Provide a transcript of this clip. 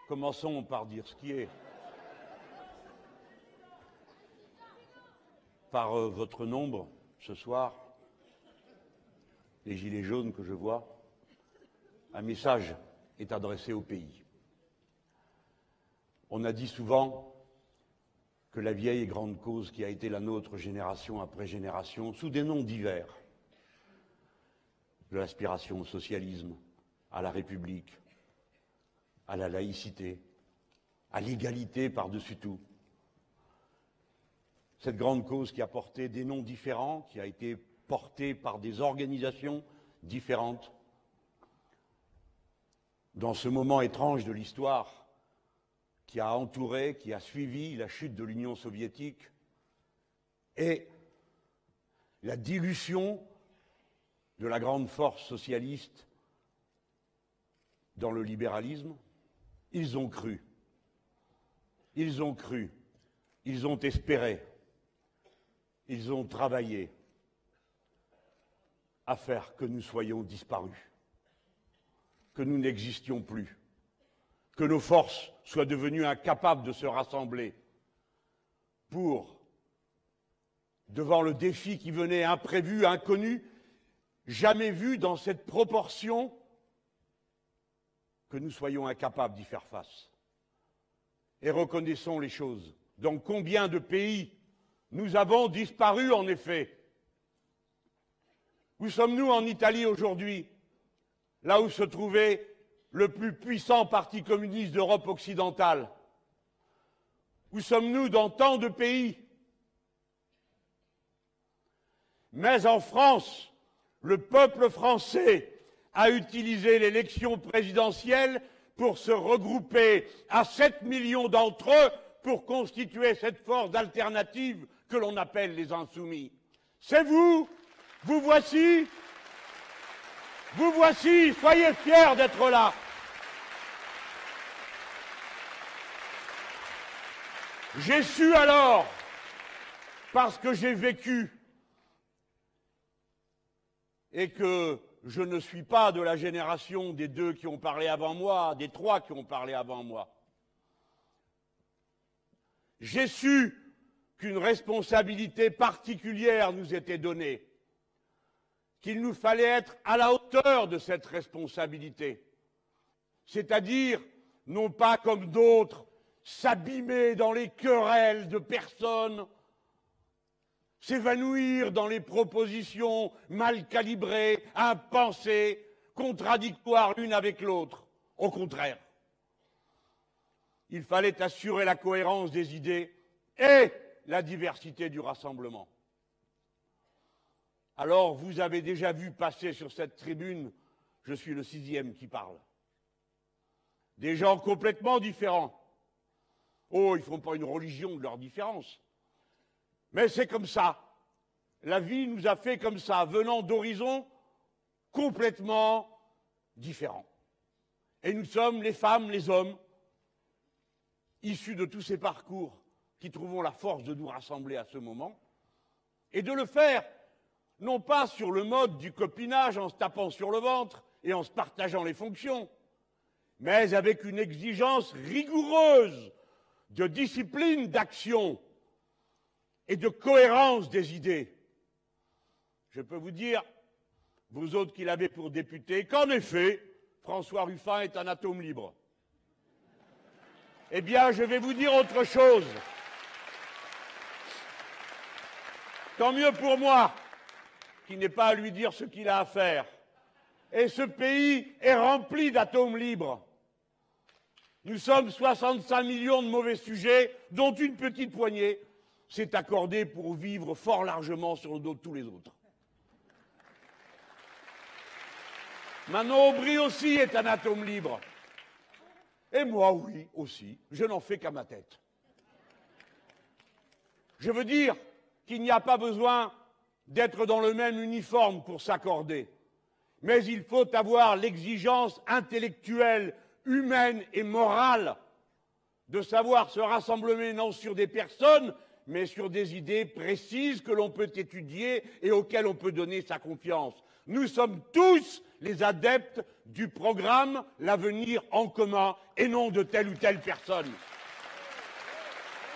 Commençons par dire ce qui est. Par votre nombre, ce soir, les gilets jaunes que je vois, un message est adressé au pays. On a dit souvent que la vieille et grande cause qui a été la nôtre génération après génération, sous des noms divers, de l'aspiration au socialisme, à la République, à la laïcité, à l'égalité par-dessus tout. Cette grande cause qui a porté des noms différents, qui a été portée par des organisations différentes. Dans ce moment étrange de l'histoire qui a entouré, qui a suivi la chute de l'Union soviétique et la dilution de la grande force socialiste dans le libéralisme, ils ont cru, ils ont espéré, ils ont travaillé à faire que nous soyons disparus, que nous n'existions plus, que nos forces soient devenues incapables de se rassembler pour, devant le défi qui venait imprévu, inconnu, jamais vu dans cette proportion, que nous soyons incapables d'y faire face. Et reconnaissons les choses. Dans combien de pays nous avons disparu, en effet? Où sommes-nous en Italie aujourd'hui, là où se trouvait le plus puissant parti communiste d'Europe occidentale? Où sommes-nous dans tant de pays? Mais en France, le peuple français a utilisé l'élection présidentielle pour se regrouper à 7 millions d'entre eux pour constituer cette force alternative que l'on appelle les Insoumis. C'est vous, vous voici, soyez fiers d'être là. J'ai su alors, parce que j'ai vécu, et que je ne suis pas de la génération des deux qui ont parlé avant moi, des trois qui ont parlé avant moi. J'ai su qu'une responsabilité particulière nous était donnée, qu'il nous fallait être à la hauteur de cette responsabilité, c'est-à-dire, non pas comme d'autres, s'abîmer dans les querelles de personnes, s'évanouir dans les propositions mal calibrées, impensées, contradictoires l'une avec l'autre. Au contraire, il fallait assurer la cohérence des idées et la diversité du rassemblement. Alors, vous avez déjà vu passer sur cette tribune, je suis le 6e qui parle, des gens complètement différents. Oh, ils ne font pas une religion de leur différence. Mais c'est comme ça. La vie nous a fait comme ça, venant d'horizons complètement différents. Et nous sommes les femmes, les hommes, issus de tous ces parcours, qui trouvons la force de nous rassembler à ce moment, et de le faire, non pas sur le mode du copinage en se tapant sur le ventre et en se partageant les fonctions, mais avec une exigence rigoureuse de discipline d'action et de cohérence des idées. Je peux vous dire, vous autres qui l'avez pour député, qu'en effet, François Ruffin est un atome libre. Eh bien, je vais vous dire autre chose. Tant mieux pour moi, qui n'ai pas à lui dire ce qu'il a à faire. Et ce pays est rempli d'atomes libres. Nous sommes 65 millions de mauvais sujets, dont une petite poignée s'est accordée pour vivre fort largement sur le dos de tous les autres. Manon Aubry aussi est un atome libre. Et moi, oui, aussi. Je n'en fais qu'à ma tête. Je veux dire qu'il n'y a pas besoin d'être dans le même uniforme pour s'accorder. Mais il faut avoir l'exigence intellectuelle, humaine et morale de savoir se rassembler non sur des personnes, mais sur des idées précises que l'on peut étudier et auxquelles on peut donner sa confiance. Nous sommes tous les adeptes du programme L'avenir en commun et non de telle ou telle personne.